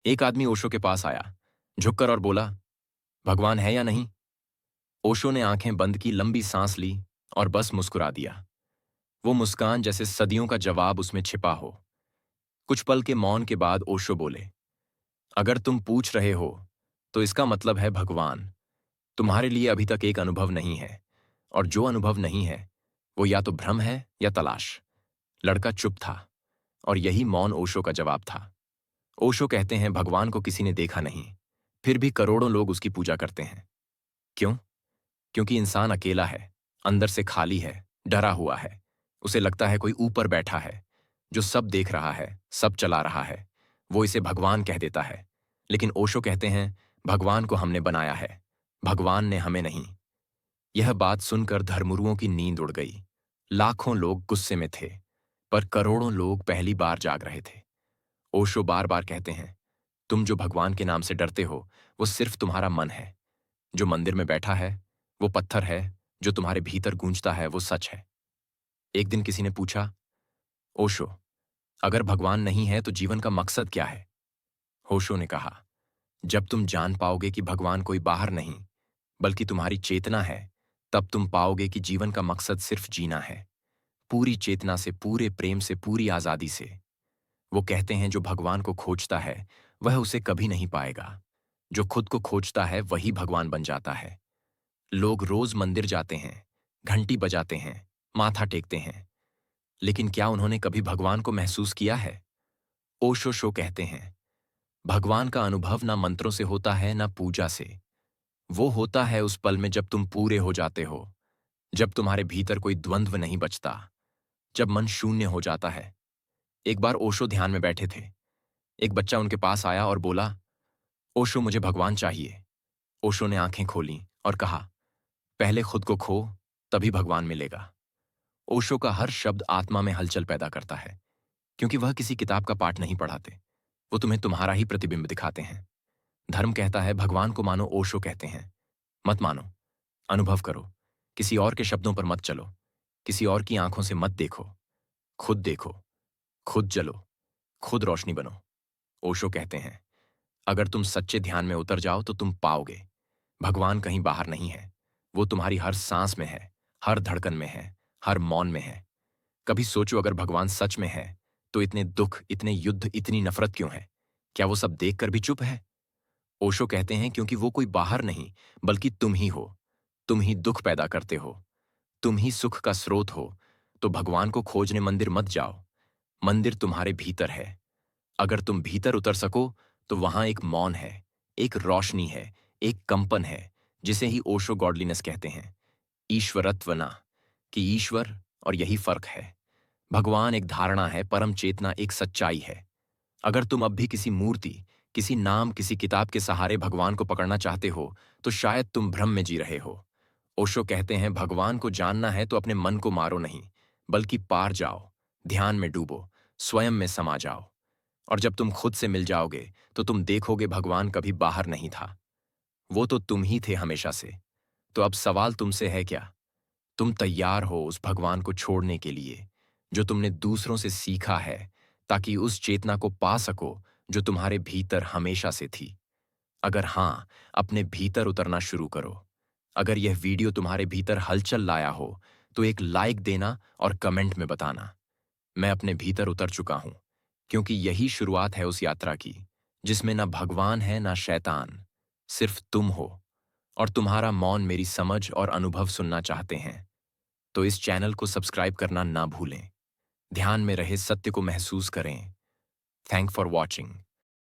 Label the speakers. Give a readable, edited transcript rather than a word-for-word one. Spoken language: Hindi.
Speaker 1: एक आदमी ओशो के पास आया, झुककर और बोला, भगवान है या नहीं? ओशो ने आंखें बंद की, लंबी सांस ली और बस मुस्कुरा दिया। वो मुस्कान जैसे सदियों का जवाब उसमें छिपा हो। कुछ पल के मौन के बाद ओशो बोले, अगर तुम पूछ रहे हो तो इसका मतलब है भगवान तुम्हारे लिए अभी तक एक अनुभव नहीं है, और जो अनुभव नहीं है वो या तो भ्रम है या तलाश। लड़का चुप था, और यही मौन ओशो का जवाब था। ओशो कहते हैं भगवान को किसी ने देखा नहीं, फिर भी करोड़ों लोग उसकी पूजा करते हैं। क्यों? क्योंकि इंसान अकेला है, अंदर से खाली है, डरा हुआ है। उसे लगता है कोई ऊपर बैठा है, जो सब देख रहा है, सब चला रहा है। वो इसे भगवान कह देता है। लेकिन ओशो कहते हैं भगवान को हमने बनाया है, भगवान ने हमें नहीं। यह बात सुनकर धर्मगुरुओं की नींद उड़ गई। लाखों लोग गुस्से में थे, पर करोड़ों लोग पहली बार जाग रहे थे। ओशो बार बार कहते हैं, तुम जो भगवान के नाम से डरते हो वो सिर्फ तुम्हारा मन है। जो मंदिर में बैठा है वो पत्थर है, जो तुम्हारे भीतर गूंजता है वो सच है। एक दिन किसी ने पूछा, ओशो, अगर भगवान नहीं है तो जीवन का मकसद क्या है? ओशो ने कहा, जब तुम जान पाओगे कि भगवान कोई बाहर नहीं बल्कि तुम्हारी चेतना है, तब तुम पाओगे कि जीवन का मकसद सिर्फ जीना है, पूरी चेतना से, पूरे प्रेम से, पूरी आजादी से। वो कहते हैं जो भगवान को खोजता है वह उसे कभी नहीं पाएगा। जो खुद को खोजता है वही भगवान बन जाता है। लोग रोज मंदिर जाते हैं, घंटी बजाते हैं, माथा टेकते हैं, लेकिन क्या उन्होंने कभी भगवान को महसूस किया है? ओशो शो कहते हैं, भगवान का अनुभव ना मंत्रों से होता है ना पूजा से। वो होता है उस पल में जब तुम पूरे हो जाते हो, जब तुम्हारे भीतर कोई द्वंद्व नहीं बचता, जब मन शून्य हो जाता है। एक बार ओशो ध्यान में बैठे थे। एक बच्चा उनके पास आया और बोला, ओशो मुझे भगवान चाहिए। ओशो ने आंखें खोलीं और कहा, पहले खुद को खो, तभी भगवान मिलेगा। ओशो का हर शब्द आत्मा में हलचल पैदा करता है, क्योंकि वह किसी किताब का पाठ नहीं पढ़ाते। वो तुम्हें तुम्हारा ही प्रतिबिंब दिखाते हैं। धर्म कहता है भगवान को मानो, ओशो कहते हैं मत मानो, अनुभव करो। किसी और के शब्दों पर मत चलो, किसी और की आंखों से मत देखो। खुद देखो, खुद जलो, खुद रोशनी बनो। ओशो कहते हैं, अगर तुम सच्चे ध्यान में उतर जाओ तो तुम पाओगे भगवान कहीं बाहर नहीं है। वो तुम्हारी हर सांस में है, हर धड़कन में है, हर मौन में है। कभी सोचो, अगर भगवान सच में है तो इतने दुख, इतने युद्ध, इतनी नफरत क्यों है? क्या वो सब देखकर भी चुप है? ओशो कहते हैं क्योंकि वो कोई बाहर नहीं बल्कि तुम ही हो। तुम ही दुख पैदा करते हो, तुम ही सुख का स्रोत हो। तो भगवान को खोजने मंदिर मत जाओ, मंदिर तुम्हारे भीतर है। अगर तुम भीतर उतर सको तो वहां एक मौन है, एक रोशनी है, एक कंपन है, जिसे ही ओशो गॉडलीनेस कहते हैं। ईश्वरत्व ना, कि ईश्वर, और यही फर्क है। भगवान एक धारणा है, परम चेतना एक सच्चाई है। अगर तुम अब भी किसी मूर्ति, किसी नाम, किसी किताब के सहारे भगवान को पकड़ना चाहते हो तो शायद तुम भ्रम में जी रहे हो। ओशो कहते हैं भगवान को जानना है तो अपने मन को मारो नहीं, बल्कि पार जाओ, ध्यान में डूबो, स्वयं में समा जाओ। और जब तुम खुद से मिल जाओगे तो तुम देखोगे भगवान कभी बाहर नहीं था, वो तो तुम ही थे हमेशा से। तो अब सवाल तुमसे है, क्या तुम तैयार हो उस भगवान को छोड़ने के लिए जो तुमने दूसरों से सीखा है, ताकि उस चेतना को पा सको जो तुम्हारे भीतर हमेशा से थी? अगर हाँ, अपने भीतर उतरना शुरू करो। अगर यह वीडियो तुम्हारे भीतर हलचल लाया हो तो एक लाइक देना और कमेंट में बताना, मैं अपने भीतर उतर चुका हूं। क्योंकि यही शुरुआत है उस यात्रा की, जिसमें ना भगवान है ना शैतान, सिर्फ तुम हो। और तुम्हारा मौन मेरी समझ और अनुभव सुनना चाहते हैं। तो इस चैनल को सब्सक्राइब करना ना भूलें। ध्यान में रहे सत्य को महसूस करें। Thank for watching.